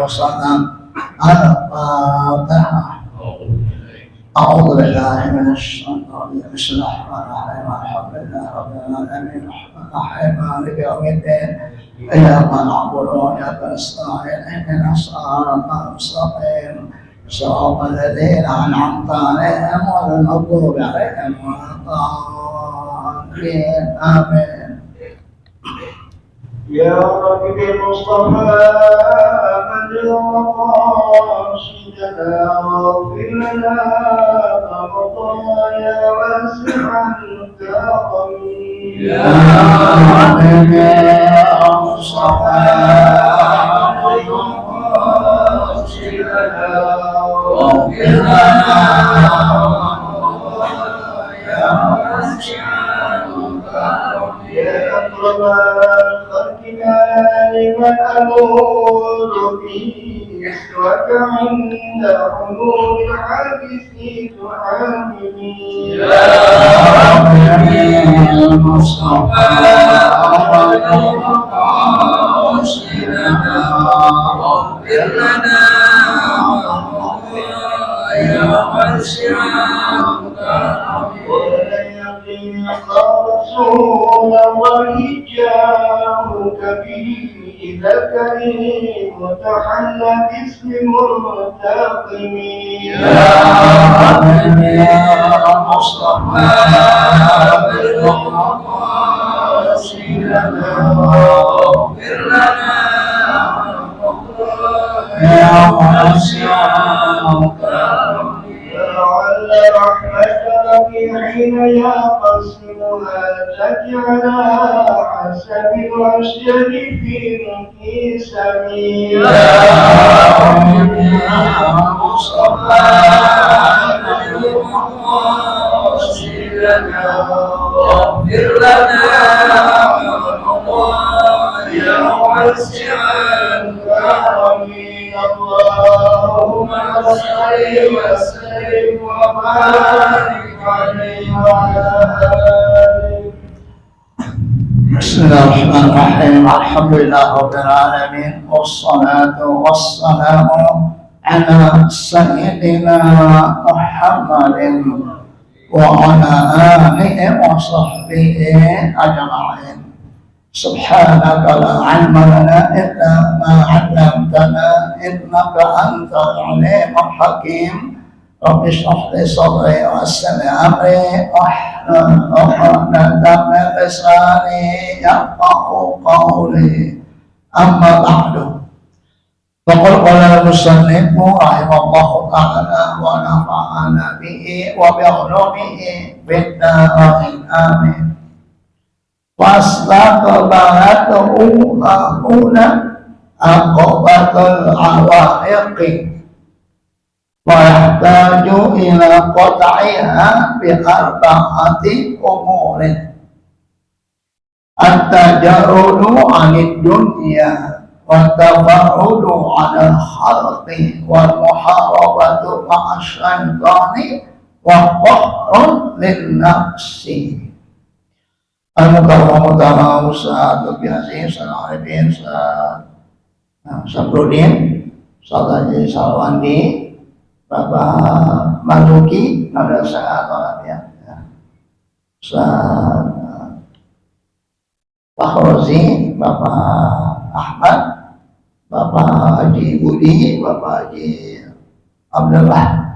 وسلم. الفاتحة. أعوذ بالله من الشيطان الرجيم. بسم الله الرحمن الرحيم. الحمد لله رب العالمين الرحمن الرحيم مالك يوم الدين إياك نعبد وإياك نستعين اهدنا الصراط المستقيم صراط الذين أنعمت عليهم غير المغضوب عليهم ولا الضالين آمين. يا رب بالمصطفى بلغ مقاصدنا واغفر لنا خطايا واسع الكرم. يا رب بالمصطفى بلغ مقاصدنا واغفر لنا خطايا واسع الكرم. يا أكرم خلقنا لمن أموت فيه وكعند حلول الحادث تعاملي. يا رب بالمصطفى بلغ مقاصدنا واغفر لنا خطايا واسع الكرم. رسول الله جاءك به إذا الكريم تحلى باسم منتقم. يا رب بالمصطفى بلغ مقاصدنا واغفر لنا خطايا واسع الكرم. لعل رحمتك حين يقسمها تجعل حسب الأشجار في سبيل. يا رب بالمصطفى بلغ مقاصدنا واغفر لنا خطايا واسع الكرم. اللهم صل وسلم وبارك عليه وعلى آله. بسم الله الرحمن الرحيم. الحمد لله رب العالمين والصلاة والسلام على سيدنا محمد وعلى آله وصحبه أجمعين. سبحانك لا علم لنا إلا ما علمتنا إنك أنت العليم الحكيم. رب اشرح لي صدري ويسر لي أمري واحلل عقدة من لساني يفقهوا قولي. أما بعد فقد قال المصنف رحمه الله تعالى ونفعنا به وبعلومه في الدارين آمين. Wastaqbalatuhu hahuna aqabatul awaiqi wa yahtaju ila qat'iha bi arba'ati umurin. At-tajarrudu 'anid dunya wa tafarrudu 'anil khalqi wal muharabatu ma'asy syaitani wa qahrun lin nafsi. Al-Mukarram Utama Ustaz Dr. Aziz Al-Arifin Sabrudin Ustaz Haji Salwandi Bapak Marzuki ada sehat ya. Ustaz Pak Rozi, Bapak Ahmad, Bapak Haji Budi, Bapak Haji Abdullah,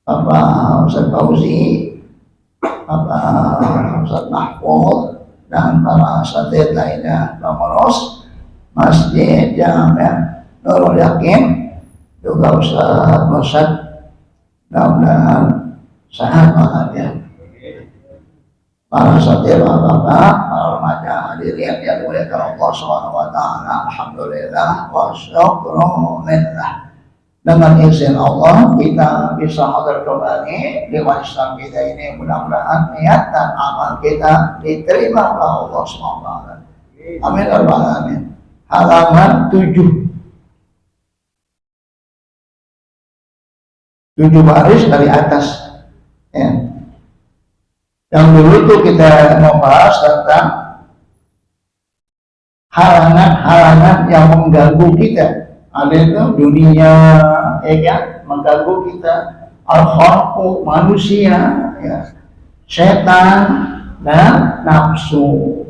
Bapak Ustaz Fauzi, Bapak Ustaz Mahfud dan para asatidz lainnya, pengurus Masjid Jami' Nurul Yakin, juga Ustaz Mursyid, mudah-mudahan sehat bahagia. Para asatidz, bapak-bapak, para remaja hadirin yang dimuliakan Allah Subhanahu wa taala, alhamdulillah wa syukrulillah. Dengan izin Allah kita bisa hadir kembali di warisan kita ini. Mudah-mudahan niat dan amal kita diterima oleh Allah SWT. Amin ya rabbal alamin. Halaman 7 baris dari atas ya. Yang dulu itu kita membahas tentang halangan-halangan yang mengganggu kita ada itu dunia, ya kan, mengganggu kita. Al-khalqu, manusia, ya, setan dan nafsu.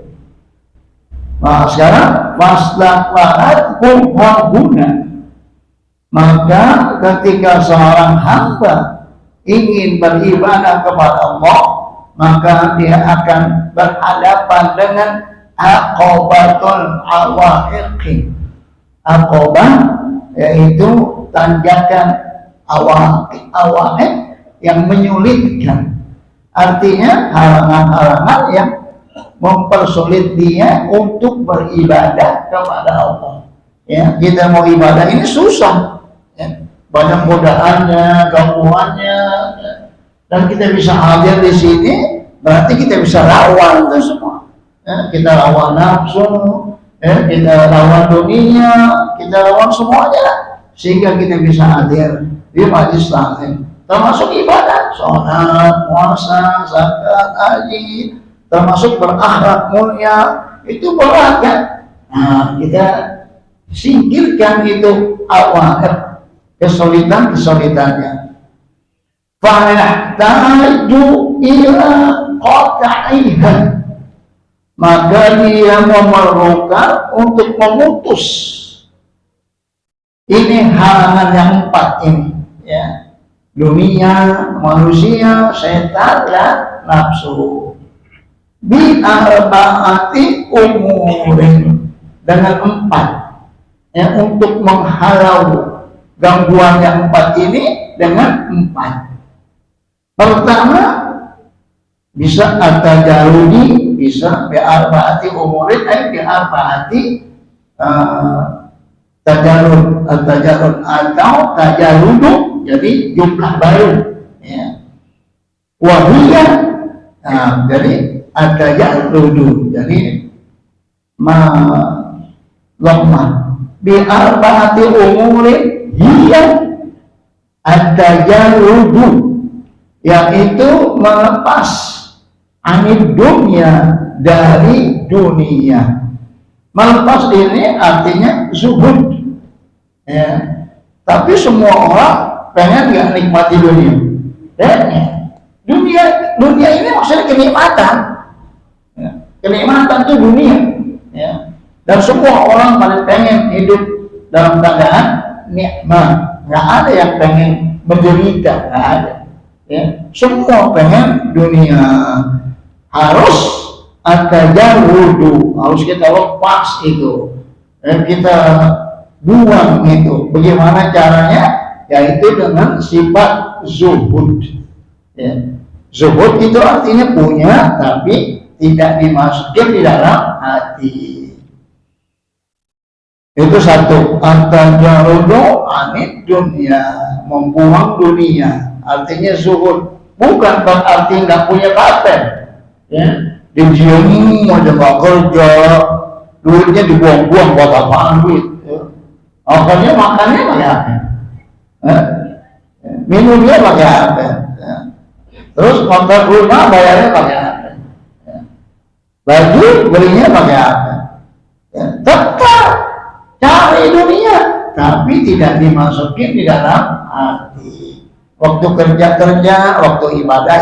Nah sekarang maslahat guna. Maka ketika seorang hamba ingin beribadah kepada Allah, maka dia akan berhadapan dengan aqobatul awaiqi. Aqobah yaitu tanjakan awaiq yang menyulitkan. Artinya halangan-halangan yang mempersulit dia untuk beribadah kepada Allah. Ya, kita mau ibadah ini susah. Ya, banyak godaannya, gangguannya, ya. Dan kita bisa hadir di sini, berarti kita bisa lawan itu semua. Ya, kita lawan nafsu, ya, kita lawan dunia, kita lawan semuanya, sehingga kita bisa hadir di majelis taklim, termasuk ibadah, sholat, puasa, zakat, haji, termasuk berakhlak mulia, itu berat kan? Nah, kita singkirkan itu awal kesulitannya. Fayahtaju ila qat'iha, maka dia memerlukan untuk memutus ini halangan yang 4 ini, ya, dunia, manusia, setan dan nafsu. Bi arba'ati umurin, dengan 4, ya, untuk menghalau gangguan yang 4 ini dengan 4. Pertama, bisa at-tajarudi, bisa bi arba'ati umurin, bi arba'ati tajarud, at-tajarud atau tajarudu, jadi jumlah baru, ya. Wahiyah, nah, jadi at-tajarudu, jadi lemah bi arba'ati umurin, hiya at-tajarudu, yaitu melepas anid dunia, dari dunia. Melepas ini artinya zuhud, ya. Tapi semua orang pengen nggak nikmati dunia. Dunia ini maksudnya kenikmatan, ya. Kenikmatan itu dunia, ya. Dan semua orang paling pengen hidup dalam keadaan nikmat. Nggak ada yang pengen menderita, nggak ada, ya. Semua pengen dunia. Harus at-tajarrudu, harus kita lepas itu, dan kita buang itu. Bagaimana caranya? Yaitu dengan sifat zuhud, ya. Zuhud itu artinya punya tapi tidak dimasukin di dalam hati. Itu satu, at-tajarrudu anid dunia, membuang dunia, artinya zuhud. Bukan berarti nggak punya paten, ya. Diam aja nggak kerja, duitnya dibuang-buang, buat apaan duit, ya. Akhirnya makannya pakai apa? Minumnya pakai apa? Ya. Terus kontrak rumah bayarnya pakai apa? Ya. Baju belinya pakai apa? Ya. Tetap cari dunia, tapi tidak dimasukin di dalam hati. Waktu kerja, waktu ibadah,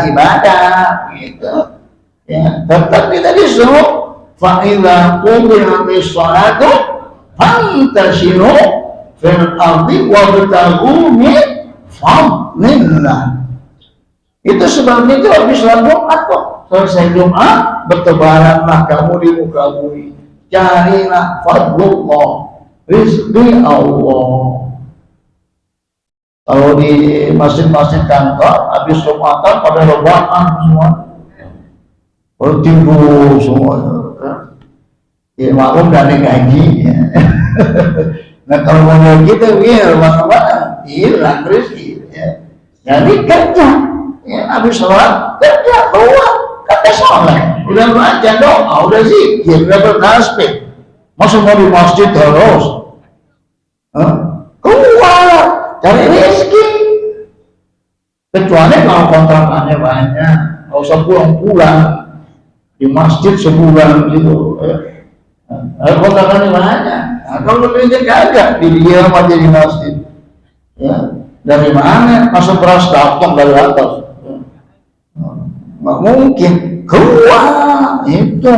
gitu. Ya, tetap kita disuruh fa'idha qudiyatis sholatu fantashiru fil ardi wabtaghu min fadlillah. Itu sebabnya itu habis sholat Jumat kok. Selesai Jumat, bertebaranlah kamu di muka bumi, carilah fadlullah, rizki Allah. Kalau di masjid-masjid kantor habis Jumatan pada rebahan semua, tidur semua, ya maklum dari gaji, ya. Nah kalau mau gitu, ya mana hilang rezeki, ya. Jadi kerja, ya habis sholat kerja, keluar, kata sholat, udah baca doa, udah zikir, udah bertasbih, masa mau di masjid terus, keluar cari rezeki. Kecuali kalau kontrakannya banyak, nggak usah pulang-pulang. Di masjid sebulan gitu, kontrakannya banyak, Nah, kalau duitnya kagak, didiam aja di masjid. Ya, dari mana masuk beras datang dari atas? Nggak mungkin, keluar itu.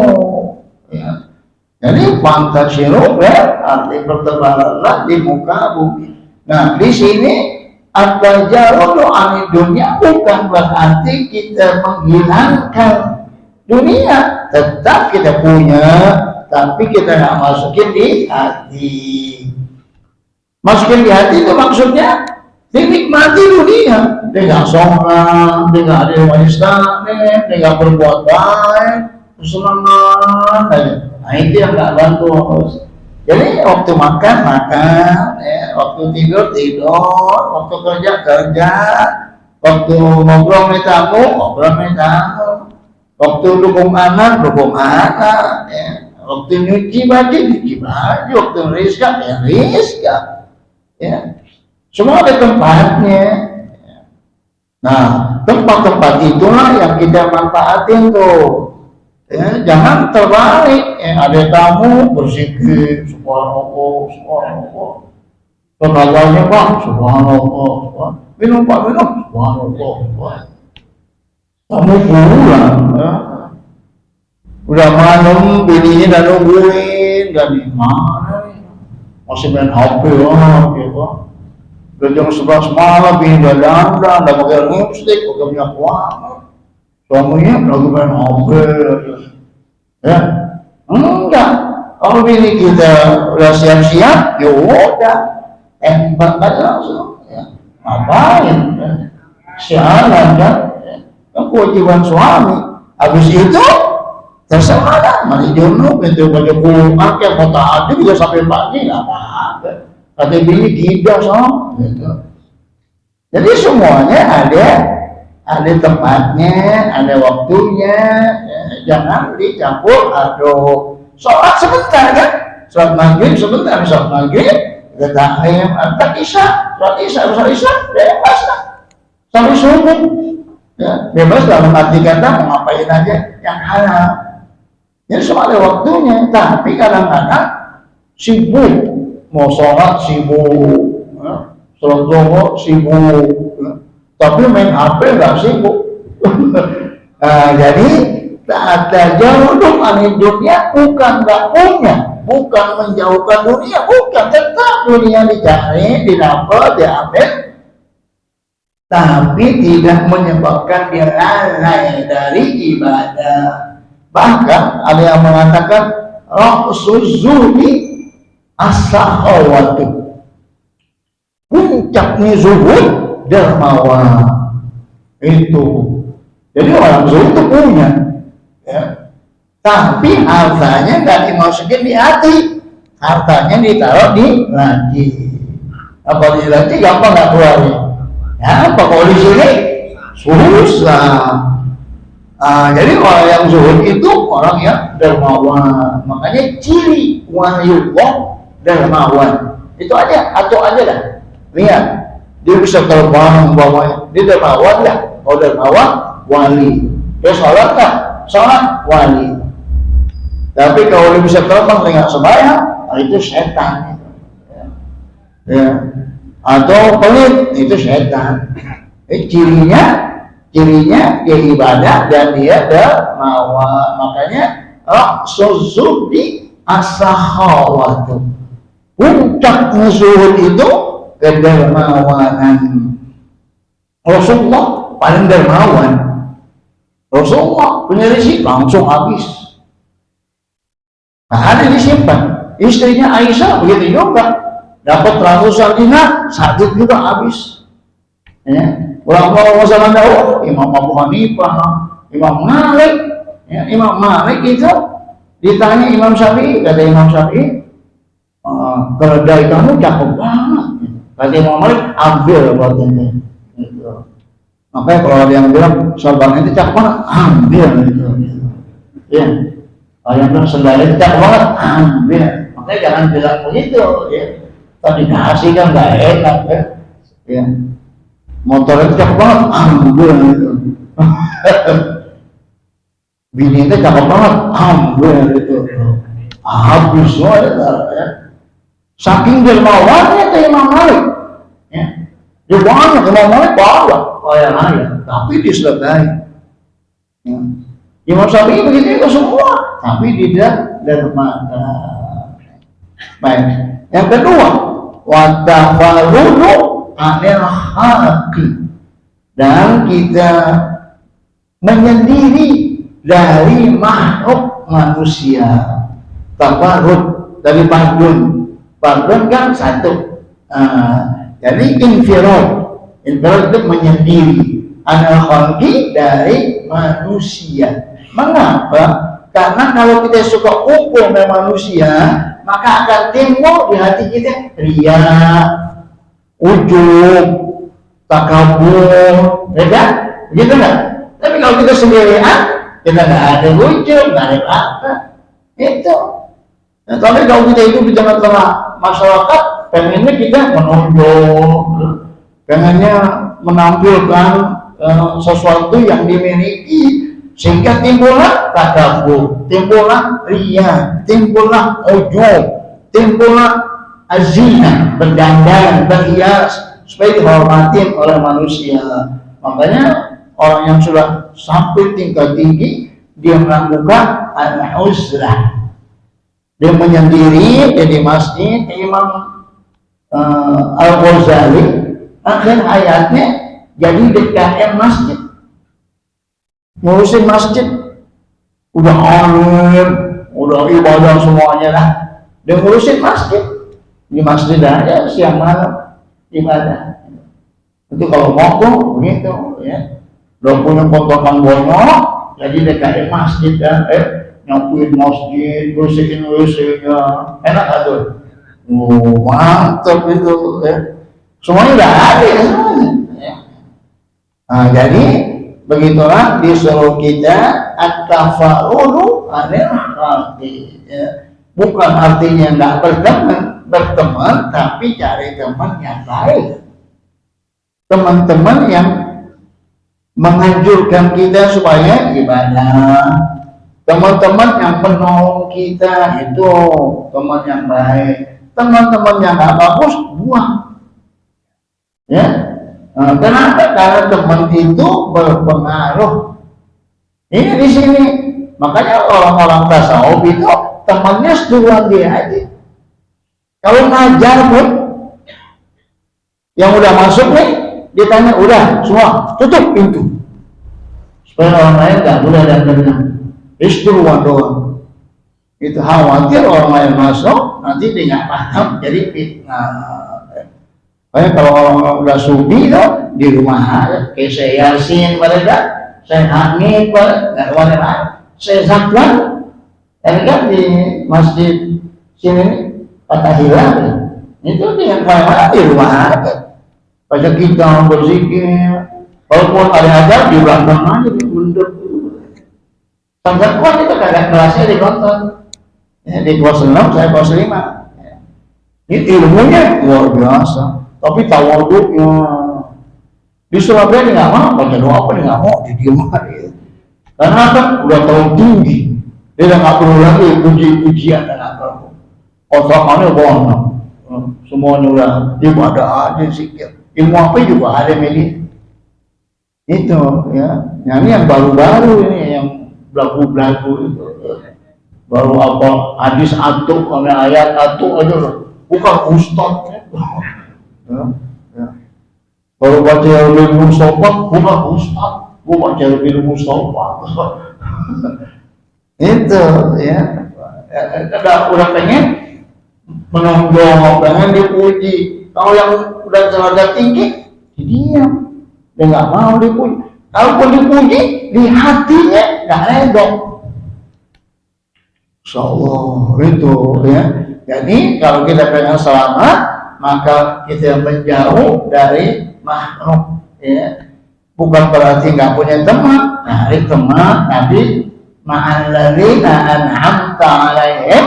Ya. Jadi fantasiru ya, arti bertebaranlah di muka bumi. Nah, di sini at-tajarrudu anid dunya bukan berarti kita menghilangkan dunia, tetap kita punya, tapi kita nggak masukin di hati. Masukin di hati itu maksudnya dinikmati dunia, dengan sholat, dengan ada majelis taklim, dengan berbuat baik, kesenangan aja. Nah itu yang nggak bantu. Jadi waktu makan, ya, waktu tidur, waktu kerja, waktu ngobrol sama tamu, waktu dukung anak, ya. Waktu nyuci baju, waktu rizka, ya. Semua ada tempatnya. Nah, tempat-tempat itulah yang kita manfaatin tuh. Ya, jangan terbalik. Ada tamu berzikir, subhanallah. Tetangganya Pak, subhanallah. Minum Pak, subhanallah. Tamu pulang. Ya. Udah malam, bininya udah nungguin, gak di mana nih? Masih main HP gitu. Udah jam 11 malam, bini udah dandan, udah pakai lipstick, pakai minyak wangi. Suaminya lagi main HP. Ya, enggak. Kalau bini kita udah siap-siap, ya udah, tembak aja langsung. Ya. Ngapain? Ya. Sialan kan? Ya. Kewajiban suami. Habis itu terserah lah, mandi junub, itu baca Quran, kayak kota aja bisa sampai pagi, nggak apa-apa. Kata bini gidah so, gitu. Jadi semuanya ada tempatnya, ada waktunya, ya, jangan dicampur aduk. Sholat sebentar kan, sholat maghrib sebentar, sholat maghrib, kita taklim, antar isya, sholat isya, bebas lah, sampai subuh, ya, bebas dalam arti kata mau ngapain aja yang halal. Jadi semua ada waktunya, tapi kadang-kadang sibuk, mau sholat sibuk, ya, sholat zuhur sibuk, ya, tapi main HP nggak sibuk. Nah, jadi at-tajarrudu anid dunya bukan nggak punya, bukan menjauhkan dunia, bukan, tetap dunia dicari, didapat, diambil, tapi tidak menyebabkan dia lalai dari ibadah. Bahkan ada yang mengatakan ra'sus zuhdi as-sakhawatu, puncaknya zuhud dermawan. Itu jadi orang zuhud itu punya, ya, tapi hartanya nggak dimasukin di hati, hartanya ditaruh di laci. Apa di laci gampang nggak keluarnya? Ya, apa kalau di sini susah. Jadi orang yang zuhud itu orang yang dermawan. Makanya ciri waliullah dermawan. Itu aja, atau aja dah. Lihat, dia bisa terbang bawahnya. Dia dermawan dah. Kalau dermawan, wali. Dia sholat dah, sholat wali. Tapi kalau dia bisa terbang dengan sembahyang, itu setan. Ya. Atau pelit, itu setan. Cirinya dia ibadah dan dia dermawan. Makanya ra'sus zuhdi as-sakhawatu, puncak zuhud itu kedermawanan. Rasulullah paling dermawan. Rasulullah punya rezeki langsung habis, nah, ada disimpan. Istrinya Aisyah begitu juga, dapat ratusan dinar, sakit juga habis. Ya. Ulama zaman dahulu, Imam Abu Hanifah, Imam Malik, ya, Imam Malik itu ditanya Imam Syafi'i, kata Imam Syafi'i, keledai kamu cakep banget. Kata Imam Malik, ambil buatnya. Gitu. Makanya kalau ada yang bilang sorban itu cakep banget, ambil gitu. Ya, kalau yang bilang sendal itu cakep banget, ambil. Makanya jangan bilang begitu. Ya. Tadi kasih kan nggak enak ya. Ya. Motor itu cakep banget, ambil gitu. Bini itu cakep banget, ambil gitu. Habis semua ya. Saking dermawannya ke Imam Malik, ya. Dia banyak Imam Malik banyak kaya, tapi diselesaikan. Ya. Imam Syafi'i begitu juga semua, tapi tidak dermaga. Baik. Yang kedua, watafarudu anil haqi, dan kita menyendiri dari makhluk manusia. Tafarud dari pardun kan satu. Jadi infirad itu menyendiri anil haqi dari manusia. Mengapa? Karena kalau kita suka kumpul dengan manusia, maka akan timbul di hati kita ria, ujub, takabur, ya kan? Begitu nggak? Tapi kalau kita sendirian, kita nggak ada ujub, nggak ada apa, itu. Nah, tapi kalau kita hidup di tengah-tengah masyarakat, pengennya kita menonjol, pengennya menampilkan sesuatu yang dimiliki, sehingga timbullah takabur, timbullah ria, timbullah ujub, timbullah azina, berdandan, berhias supaya dihormati oleh manusia. Makanya orang yang sudah sampai tingkat tinggi, dia melakukan al-uzlah, dia menyendiri di masjid. Imam Al-Ghazali akhir hayatnya jadi DKM masjid, ngurusin masjid, udah alim, udah ibadah semuanya lah, dia ngurusin masjid. Di masjid aja siang malam ibadah. Itu kalau mau tuh begitu, ya. Udah punya potongan banyak, jadi DKM masjid kan, nyapuin masjid, bersihin WC-nya, enak tuh. Mantap itu, ya. Semuanya udah ada ya semuanya. Ya. Nah, jadi begitulah disuruh kita at-tafarrudu anil haqi, ya. Bukan artinya nggak berteman, tapi cari teman yang baik, teman-teman yang menganjurkan kita supaya ibadah, teman-teman yang menolong kita, itu teman yang baik. Teman-teman yang nggak bagus buang, ya. Kenapa? Karena teman itu berpengaruh. Ini di sini. Makanya orang-orang tasawuf itu temannya setuan dia aja. Kalau ngajar pun, yang udah masuk nih, dia tanya, udah semua tutup pintu, supaya orang lain nggak boleh ada dengar. Setuan doang. Itu khawatir orang lain masuk, nanti dia nggak paham, jadi fitnah. Kayak kalau orang-orang udah subi tuh di rumah aja, kayak saya Yasin pada saya Hamid pada nggak kemana-mana, saya Zakwan, kan di masjid sini Patah Hilang, itu dia kemana-mana di rumah aja. Baca kita berzikir, walaupun ada ajar di belakang aja dia mundur. Zakwan itu kagak kelasnya ditonton, ya, di kelas 6 saya kelas 5. Ini ilmunya luar biasa. Tapi tawaduknya di Surabaya dia nggak mau baca doa apa, dia nggak mau, dia diem aja. Karena apa? Udah terlalu tinggi, dia nggak perlu lagi puji-pujian dan apa. Otakannya bohong, semuanya udah ibadah aja, zikir, ilmu apa juga ada milih. Itu ya, ini yang baru-baru ini, yang belagu-belagu itu, baru apa hadis atuk, ayat atuk aja, bukan ustadz. Ya. Baru baca Jalil Mustafa, bukan ustaz, gua baca Jalil Mustafa. Itu ya, udah pengen menonjol, pengen dipuji. Kalau yang udah derajat tinggi, diam, dia nggak mau dipuji. Kalaupun dipuji, di hatinya nggak redok. Insyaallah itu ya. Jadi kalau kita pengen selamat, maka kita menjauh dari makhluk, ya. Bukan berarti nggak punya teman. Cari teman Nabi, ma'alladzina an'amta 'alaihim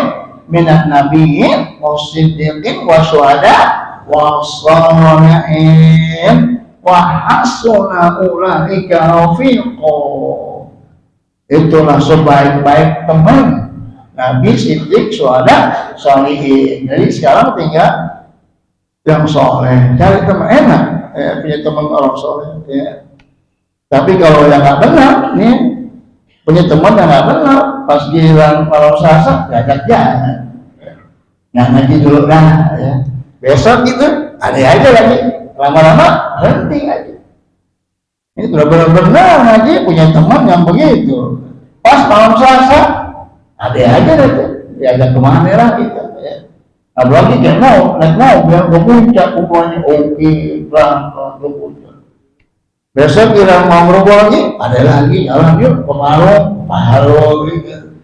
minan nabiyyin wasiddiqin wasyuhada wassalihin wa hasuna ulaika rafiqa. Itulah sebaik-baik teman Nabi, Siddiq, Syuhada, Sholihin. Jadi sekarang tinggal yang soleh. Cari teman enak, punya teman orang soleh. Ya. Tapi kalau yang nggak benar, nih punya teman yang nggak benar, pas giliran malam Selasa ngajak jalan. Nah ngaji dulu dah, ya. Besok gitu ada aja lagi, lama-lama henti aja. Ini benar-benar ngaji punya teman yang begitu. Pas malam Selasa ada aja deh, diajak kemana lah gitu. Ya. Apalagi kayak naik biar ke puncak, umpamanya oke, berangkat ke puncak. Besok kira mau ngerubah lagi, ada lagi jalan yuk ke Maru gitu.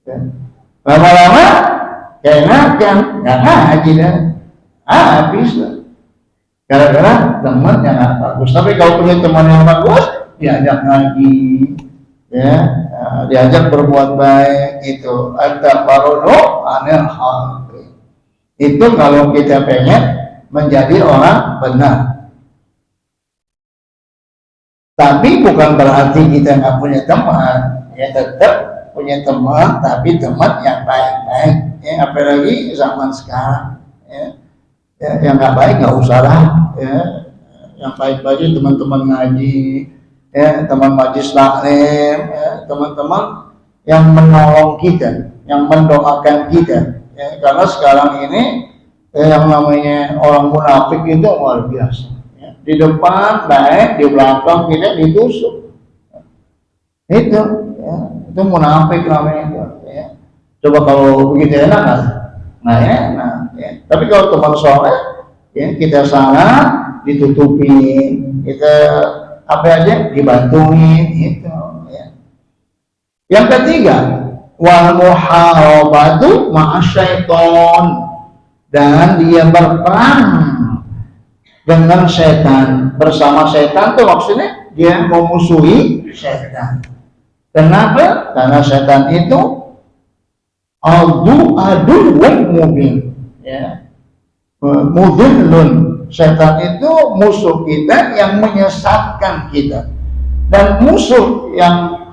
Ya. Lama-lama kayak nggak ngaji dah, habis lah. Gara-gara teman yang nggak bagus. Tapi kalau punya teman yang bagus, diajak ngaji, ya, diajak berbuat baik, itu ada parono anil hal. Itu kalau kita pengen menjadi orang benar. Tapi bukan berarti kita nggak punya teman, ya tetap punya teman, tapi teman yang baik-baik. Ya, apalagi zaman sekarang, ya, yang nggak baik nggak usah lah, ya. Yang baik-baik teman-teman ngaji, ya, teman majlis taklim, ya, teman-teman yang menolong kita, yang mendoakan kita, ya. Karena sekarang ini yang namanya orang munafik itu luar biasa, ya. Di depan baik, di belakang kita ditusuk, itu, ya, itu munafik namanya itu, ya. Coba kalau begitu enak kan? Nah enak, ya. Tapi kalau teman soleh, ya, kita salah ditutupin, kita apa aja dibantuin, itu, ya. Yang ketiga, wal muharabatu ma'asyaiton, dan dia berperang dengan setan. Bersama setan tuh maksudnya dia memusuhi setan. Kenapa? Karena setan itu aduwwun mubin, ya. Mudhillun. Setan itu musuh kita yang menyesatkan kita. Dan musuh yang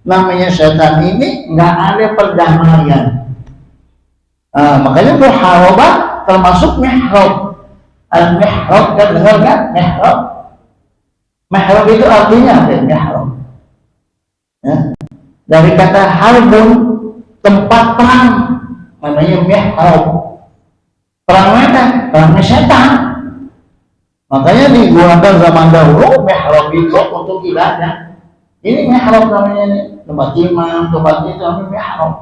namanya setan ini nggak ada perdamaian. Makanya muharabah termasuk mihrab. Al-mihrab, kan dengar kan? Mihrab. Mihrab itu artinya apa? Mihrab. Ya. Dari kata harbun, tempat perang, namanya mihrab. Perang apa? Perang setan. Makanya digunakan zaman dahulu mihrab itu untuk ibadah. Ini mihrab namanya nih, tempat imam, tempat itu namanya mihrab.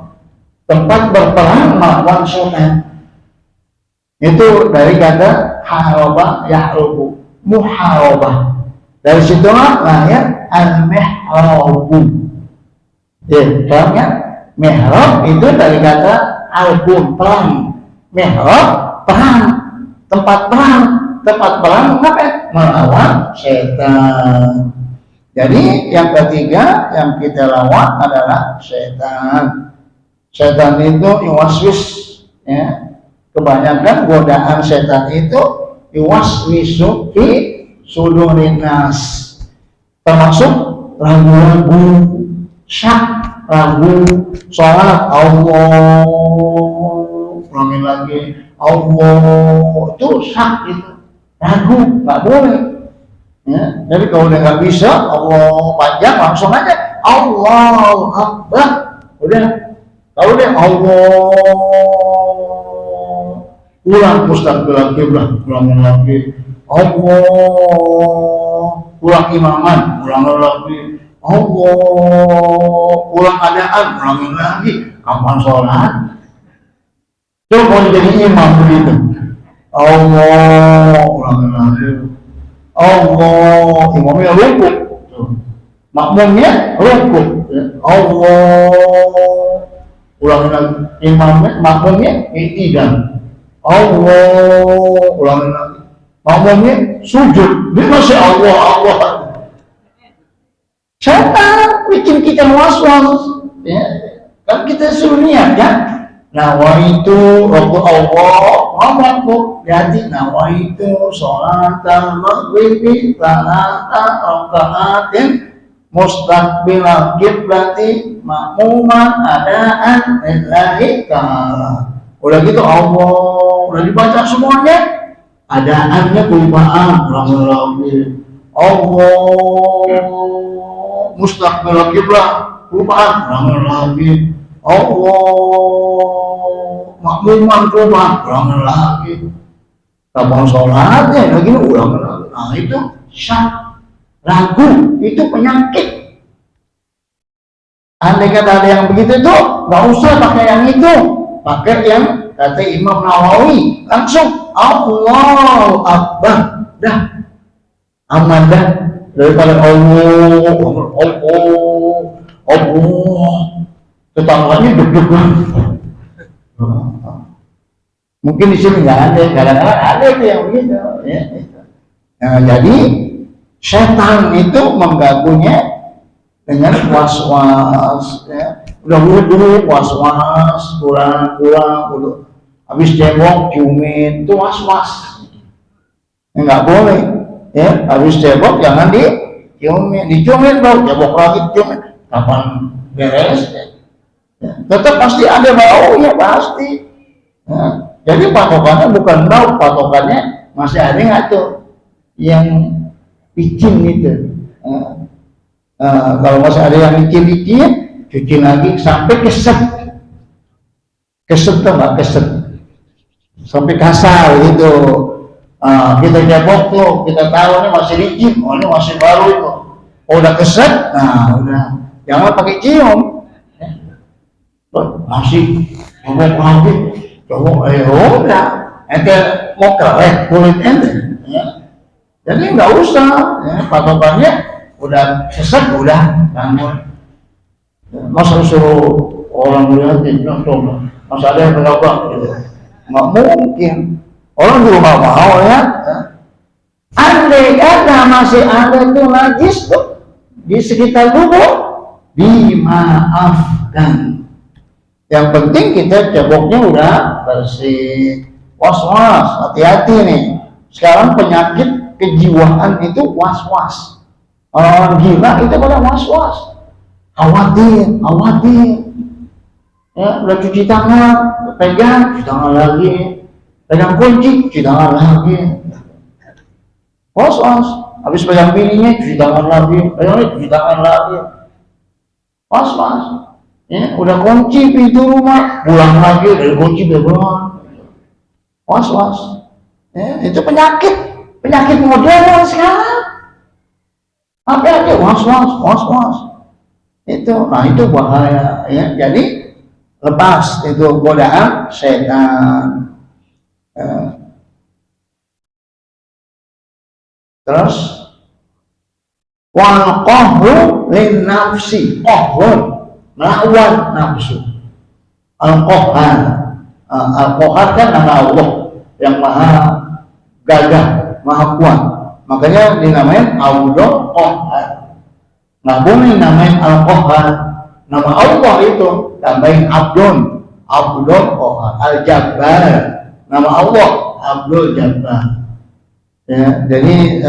Tempat berperang melawan setan. Itu dari kata haraba yahrubu, muharabah. Dari situlah lahir al-mihrabu. Ya, paham ya? Mihrab itu dari kata album, perang. Mihrab, perang, tempat perang. Tempat perang apa? Melawan setan. Jadi yang ketiga yang kita lawan adalah setan. Setan itu yuwaswis, ya. Kebanyakan godaan setan itu yuwaswisu fi sudurin nas. Termasuk ragu-ragu, syak, ragu, sholat Allah, ulangi lagi Allah, itu syak itu. Ragu, nggak boleh, ya. Jadi kalau udah nggak bisa, Allah panjang langsung aja Allahu Akbar, udah. Kalau udah Allah, ulang mustaqbil kiblat, ulang lagi Allah, ulang imaman, ulang lagi Allah, ulang adaan, ulang lagi. Kapan sholat? Coba jadi imam begitu. Allah, ulangi lagi. Allah, imamnya rukuk, makmumnya rukuk. Allah, ulangi lagi. Imamnya, makmumnya i'tidal. Allah, ulangi lagi. Makmumnya sujud. Dia masih Allah. Setan bikin kita was-was, ya. Kan kita suruh niat kan? Nawaitu Rabbu Allah Allahu jadi nawaitu sholat al-maghribi salata raka'atin mustaqbilal kiblati makmuman adaan lillahi ta'ala. Udah gitu Allah udah dibaca semuanya, adaannya kelupaan lagi. Allah mustaqbilal kiblat kelupaan lagi. Allah makmuman kelupaan lagi. Kapan sholatnya lagi ulang lagi. Nah itu syak, ragu, itu penyakit. Andai kata ada yang begitu tuh, nggak usah pakai yang itu, pakai yang kata Imam Nawawi, langsung Allahu Akbar, dah aman dah daripada Allah, tetangganya deg-degan. Mungkin di sini nggak ada, kadang-kadang ada itu yang begitu. Ya, itu. Nah, jadi setan itu mengganggunya dengan was-was. Ya. Udah dulu was-was, kurang, dulu. Habis cebok, ciumin, itu was-was. Ya, nggak boleh. Ya, habis cebok jangan diciumin dong, cebok lagi ciumin. Kapan beres? Ya. Tetap pasti ada baunya pasti. Ya. Jadi patokannya bukan bau, patokannya masih ada nggak tuh yang licin itu. Kalau masih ada yang licin, cuci lagi sampai keset tuh nggak keset, sampai kasar gitu. Kita cebok tuh, kita tahu ini masih licin, oh ini masih baru itu. Oh, udah keset, nah udah, jangan pakai cium. Masih cebok lagi. Coba, udah, ente mau kerek kulit ente, ya. Jadi nggak usah, ya. Patokannya udah sesat, udah, namun masa suruh orang lihatin, coba, masa ada yang berapa, gitu, nggak mungkin. Orang juga nggak mau ya. Andai kata masih ada tuh najis tuh di sekitar tubuh, dimaafkan. Yang penting kita ceboknya udah bersih. Was-was, hati-hati nih. Sekarang penyakit kejiwaan itu was-was. Orang gila itu pada was-was. Khawatir. Ya, udah cuci tangan, pegang, cuci tangan lagi. Pegang kunci, cuci tangan lagi. Was-was. Habis pegang bininya, cuci tangan lagi. Pegang ini, cuci tangan lagi. Was-was. Ya, udah kunci pintu rumah, pulang lagi dari kunci bebas. Was-was. Ya, itu penyakit modern sekarang. Apa aja was-was. Itu, nah itu bahaya. Ya, jadi lepas itu godaan setan. Ya. Terus wal qahru lin nafsi, qahrun melawan nafsu. Al-Qahar kan nama Allah yang maha gagah, maha kuat, makanya dinamain Abdul Qahar. Nah boleh namain Al-Qahar, nama Allah itu tambahin Abdul Qahar. Al-Jabbar, nama Allah Abdul Jabbar. Ya, jadi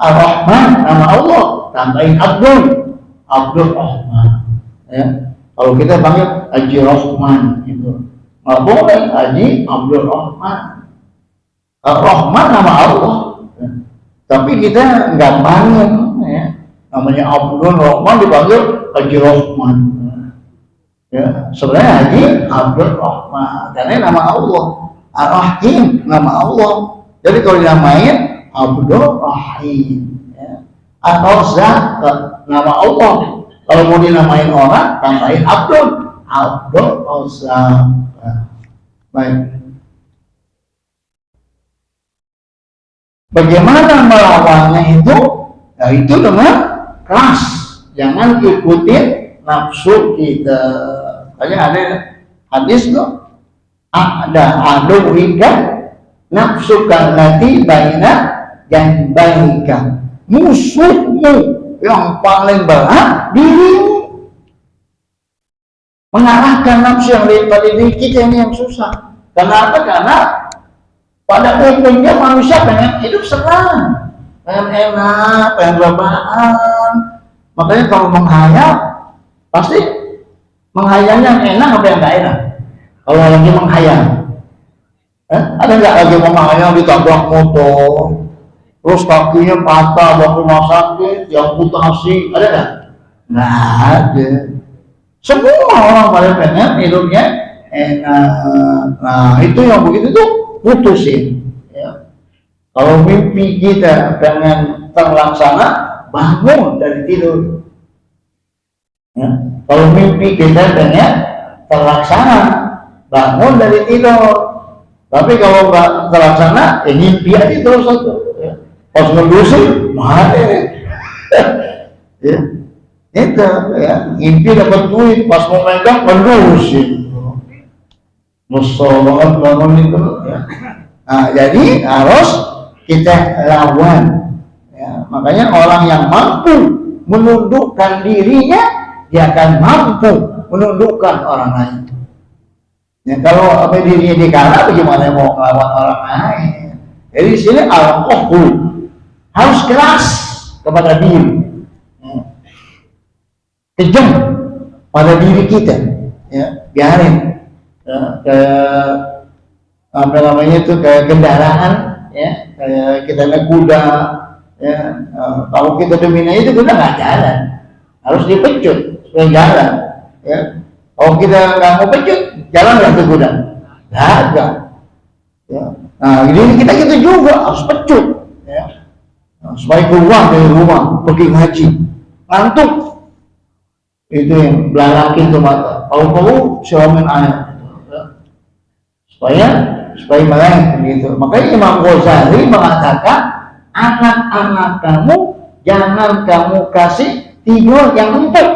Ar-Rahman, nama Allah tambahin Abdul Rahman. Ya, kalau kita panggil Haji Rahman itu nggak boleh Haji Abdul Rahman. Rahman nama Allah, ya. Tapi kita nggak panggil, ya. Namanya Abdul Rahman dipanggil Haji Rahman. Ya, sebenarnya Haji Abdul Rahman karena nama Allah. Ar-Rahim nama Allah. Jadi kalau dinamain Abdul Rahim, ya. Ar-Razzaq nama Allah. Kalau mau dinamain orang, tambahin Abdul Razzaq. Baik. Bagaimana melawannya itu? Ya itu dengan keras. Jangan ikutin nafsu kita. Kayak ada hadis tuh. Ada aduwika nafsu kallati baina janbaika. Musuhmu yang paling berat dirimu. Mengalahkan nafsu yang pada diri kita ini yang susah. Kenapa? Karena pada umumnya manusia pengen hidup senang, pengen enak, pengen rebahan, Makanya kalau menghayal pasti menghayalnya yang enak apa yang nggak enak. Kalau lagi menghayal, ada nggak lagi menghayal ditabrak motor, terus kakinya patah, bawa rumah sakit, diamputasi, ada nggak? Nggak ada. Semua orang pada pengen hidupnya enak. Nah itu yang begitu tuh putusin. Ya. Kalau mimpi kita pengen terlaksana, bangun dari tidur. Ya. Kalau mimpi kita pengen terlaksana, bangun dari tidur. Tapi kalau nggak terlaksana, ya mimpi aja terus satu. Ya. Pas ngelusin, mana ya? Ya. Itu ya, mimpi dapat duit, pas mau megang ngelusin. Musuh banget bangun itu. Ya. Nah, jadi harus kita lawan. Ya. Makanya orang yang mampu menundukkan dirinya, dia akan mampu menundukkan orang lain. Ya, kalau apa dirinya dikalah, bagaimana mau melawan orang lain? Jadi di sini al-qahul harus keras kepada diri, kejam pada diri kita, ya biarin ke apa namanya itu kayak kendaraan, ya kayak kita naik kuda, ya kalau kita dominan itu kuda nggak jalan, harus dipecut supaya jalan, ya kalau kita nggak mau pecut, jalan nggak ke kuda, nggak ada, ya. Nah ini kita juga harus pecut, ya supaya keluar dari rumah pergi ngaji, ngantuk. Itu yang belalakin tuh mata. Kalau siamin air, supaya melek gitu. Makanya Imam Ghazali mengatakan anak-anak kamu jangan kamu kasih tidur yang empuk.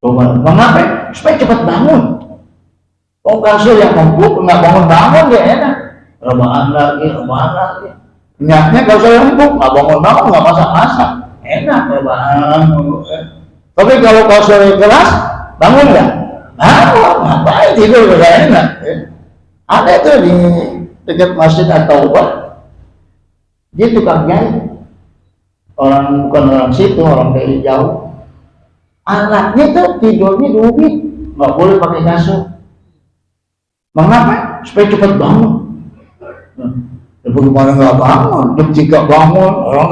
Mengapa? Supaya cepat bangun. Kalau kasih yang empuk nggak bangun ya enak. Rebahan lagi. Niatnya kalau saya empuk nggak bangun nggak masak enak rebahan. Tapi kalau kasur keras, bangun nggak? Bangun, ngapain tidur nggak enak? Ya. Ada itu di dekat Masjid At-Taubah, dia tukang jahit, bukan orang situ, orang dari jauh. Anaknya tuh tidurnya di ubin, nggak boleh pakai kasur. Mengapa? Supaya cepat bangun. Ya, bagaimana nggak bangun? Jam 3 bangun, orang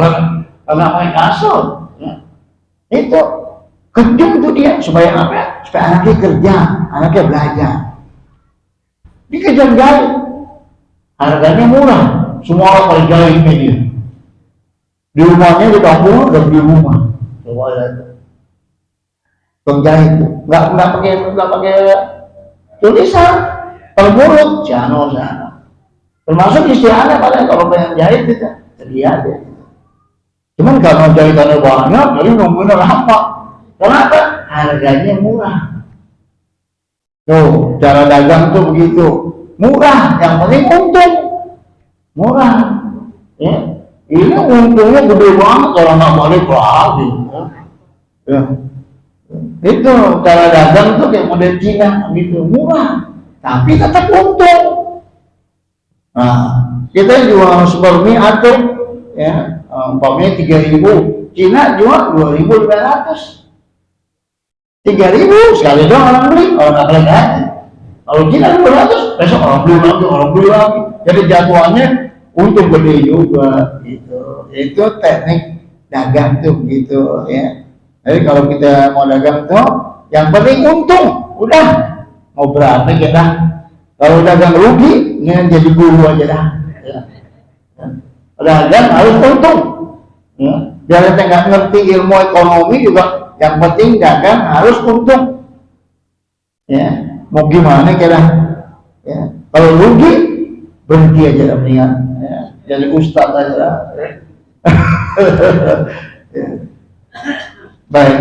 nggak pakai kasur. Ya. Itu kejam tuh dia, supaya apa? Supaya anaknya kerja, anaknya belajar. Dikejar jahit, harganya murah, semua orang pada jahitnya dia. Di rumahnya di kampung dan di rumah. Coba lihat, penjahit tuh, nggak pakai tulisan, permulut, jano. Termasuk istri anak pada kalau pengen jahit kita, sedia aja. Cuman kalau jahitannya banyak, jadi nungguin lama. Kenapa? Harganya murah. Tuh, cara dagang tuh begitu. Murah, yang penting untung. Murah. Ya. Ini untungnya gede banget, orang nggak balik lagi. Ya. Itu cara dagang tuh kayak model Cina gitu, murah. Tapi tetap untung. Nah, kita jual supermi atau ya, umpamanya 3.000. Cina jual 2.500. 3.000 sekali doang orang beli, orang nggak beli lagi. Kalau Cina 200, besok orang beli lagi. Jadi jatuhannya untung gede juga, gitu. Itu teknik dagang tuh gitu ya. Jadi kalau kita mau dagang tuh, yang penting untung, udah. Mau berapa kita? Kalau dagang rugi, ini jadi guru aja dah. Ya. Dagang harus untung. Ya. Biar kita nggak ngerti ilmu ekonomi juga. Yang penting dagang harus untung. Ya, mau gimana kira? Ya, kalau rugi berhenti aja mendingan. Ya, jadi ustaz aja. Ya. Baik.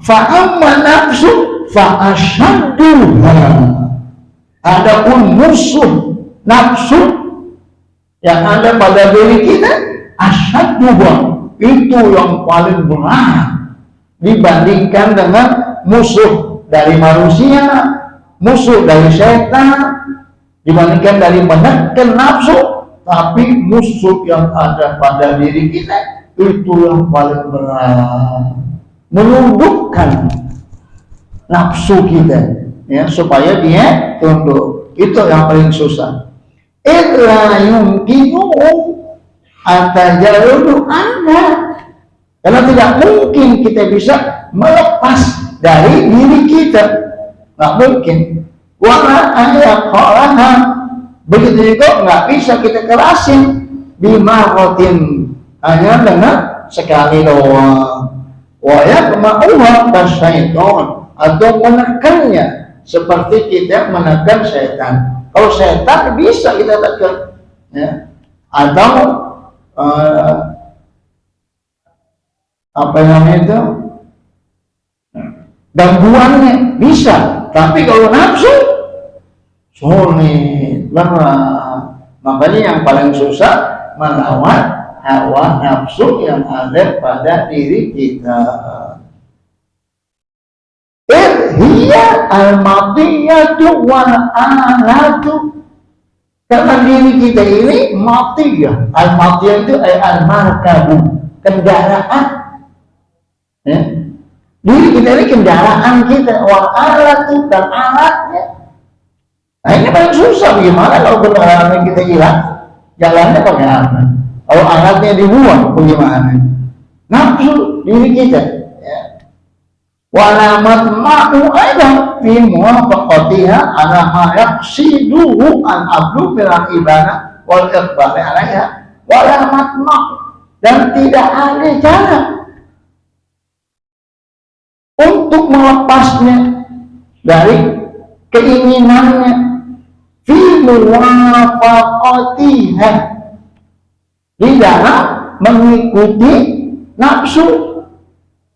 Fa'amma nafsu fa'ashadduha. Adapun musuh nafsu yang ada pada diri kita, asyadduha, itu yang paling berat dibandingkan dengan musuh dari manusia, musuh dari setan, dibandingkan dari menekan nafsu, tapi musuh yang ada pada diri kita itu yang paling berat, menundukkan nafsu kita ya supaya dia tunduk, itu yang paling susah. Illa yumkinu atajaludu anda, karena tidak mungkin kita bisa melepas dari diri kita, nggak mungkin. Wala ayaqalaha, begitu juga nggak bisa kita kerasin bimarotin, hanya dengan sekali doang. Wa yakma'uha kasyaiton, atau menekannya seperti kita menekan setan. Kalau setan bisa kita tekan ya. Atau apa namanya itu, gangguannya bisa, tapi kalau nafsu sulit berat. Makanya yang paling susah melawan hawa nafsu yang ada pada diri kita. Hiya al-matiyatu wal-alatu, karena diri kita ini matiyah. Al-matiyah itu al-markabu, kendaraan ya. Diri kita ini kendaraan kita, wal-alatu, dan alatnya. Nah ini paling susah. Bagaimana kalau kendaraan kita hilang, jalannya pakai apa? Kalau alatnya dibuang, bagaimana? Nafsu diri kita ya. Walamat ma'u ada fi muwafaqatiha ala ma yaqsiduhu al-abdu bil ibadah wal iqbal alaiha. Walamat ma'u, dan tidak ada jalan untuk melepasnya dari keinginannya, fi muwafaqatiha, di dalam mengikuti nafsu,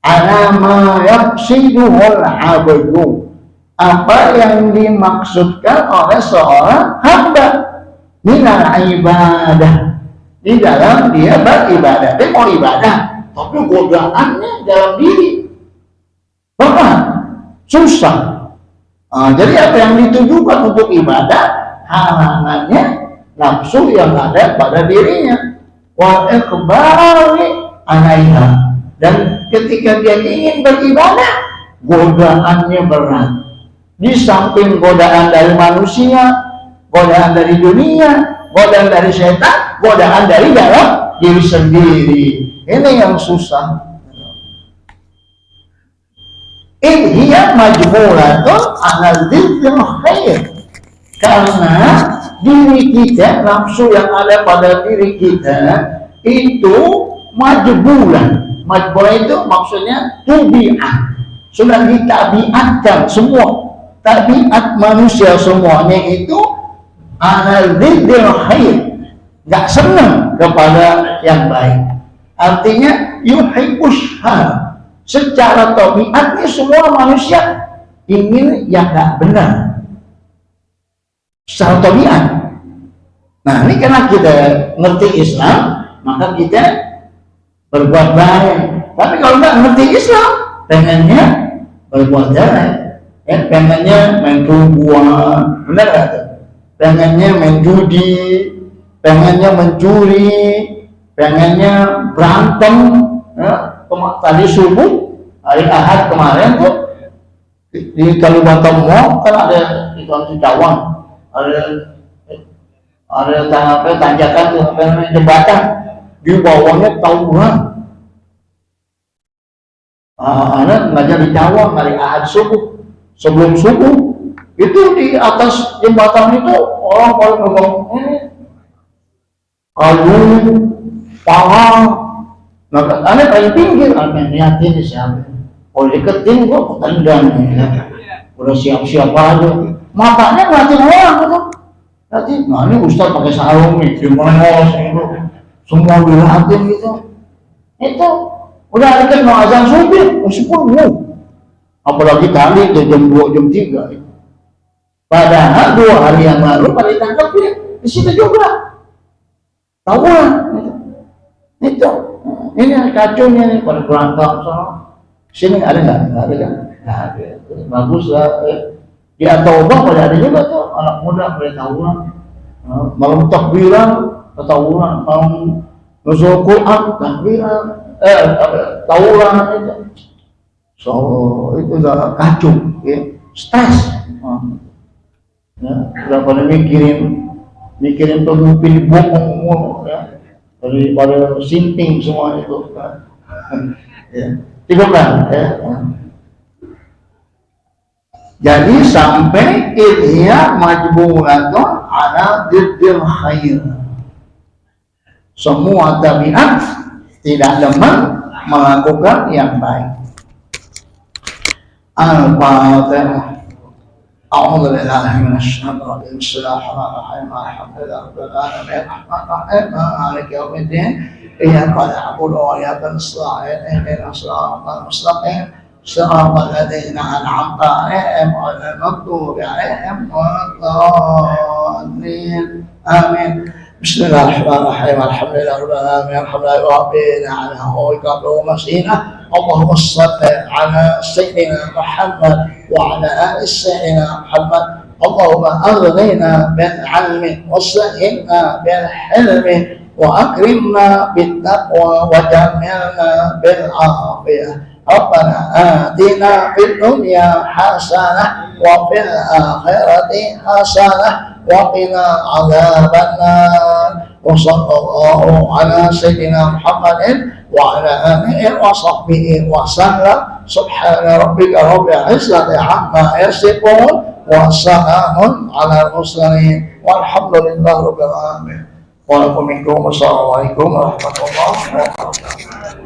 ala ma yaqsiduhul abdu, apa yang dimaksudkan oleh seorang hamba, minal ibadah, di dalam dia beribadah. Dia mau ibadah tapi godaannya dalam diri berat, susah. Jadi apa yang ditujukan untuk ibadah, halangannya nafsu yang ada pada dirinya, wa iqbali alaiha, dan ketika dia ingin beribadah, godaannya berat. Di samping godaan dari manusia, godaan dari dunia, godaan dari setan, godaan dari dalam diri sendiri. Ini yang susah. Hiya majmulatun ala dzikril khair, karena diri kita, nafsu yang ada pada diri kita itu majbulah. Majbulah itu maksudnya tabiat, sudah ditabiatkan semua. Tabiat manusia semuanya itu ala dzikril khair, nggak senang kepada yang baik. Artinya yuhibbus hal, secara tabiatnya semua manusia ingin yang nggak benar secara tabiat. Nah ini karena kita ngerti Islam, maka kita berbuat baik. Tapi kalau nggak ngerti Islam, pengennya berbuat jelek ya, pengennya main perempuan, benar nggak tuh? Pengennya main judi, pengennya mencuri, pengennya berantem ya. Tadi subuh hari Ahad kemarin tuh di Kalimantan Mall kan ada di Cawang, ada tanjakan tuh, apa namanya, jembatan, di bawahnya tawuran. Anak ngajar di Cawang hari Ahad subuh, sebelum subuh itu di atas jembatan itu orang pada pegang ini kayu, pahang. Maka aneh paling pinggir, aneh liatin siapa. Kalau deketin gua ketendang ya. Udah siap-siap aja. Matanya ngeliatin orang gitu. Nanti, nah ini Ustaz pakai sarung nih, gimana itu. Semua dilihatin gitu. Itu udah deket mau azan subuh, masih penuh. Apalagi kali jam 2, jam 3. Padahal 2 hari yang lalu pada ditangkap di situ juga. Tawuran itu. Ini kacaunya nih, pada berantem soal sini ada nggak? Nggak ada kan? Nggak ada. Bagus lah. Di Atobah pada ada juga tuh anak muda pada tawuran. Malam takbiran tawuran, mau nuzul Quran, tahlilan, tawuran itu. So itu udah kacau, ya, stres. Ya, udah pada mikirin pemimpin bohong, ya, daripada sinting semua itu. Ya, cukup kan? Ya. Jadi sampai ihya majbulatun ala diddil khair. Semua tabiat tidak lemah melakukan yang baik. Al-Fatihah. A'udzu billahi minasy syaithanir rajim. Bismillahirrahmanirrahim. Alhamdulillahi rabbil alamin. Arrahmanir rahim. Maliki yaumiddin. Iyyaka na'budu wa iyyaka nasta'in. Ihdinas siratal mustaqim. Shiratal ladzina an'amta 'alaihim ghairil maghdubi 'alaihim waladdallin. Amin. Bismillahirrahmanirrahim. Alhamdulillahi rabbil alamin. Alhamdulillahi rabbil alamin. Allahumma shalli ala sayyidina Muhammad wa ala ali sayyidina Muhammad. Allahumma aghnina bil 'ilmi wa sahhilna bil hilmi wa akrimna bit taqwa wa jamilna bil 'afiyah. Rabbana atina fid dunya hasanah wa fil akhirati hasanah wa qina adzabannar. Wa sallallahu ala sayyidina Muhammadin wa ala alihi wa sahbihi wa sallam. Subhana rabbika rabbil izzati amma yasifun wa salamun ala mursalin walhamdulillahi rabbil alamin. Assalamualaikum warahmatullahi wabarakatuh.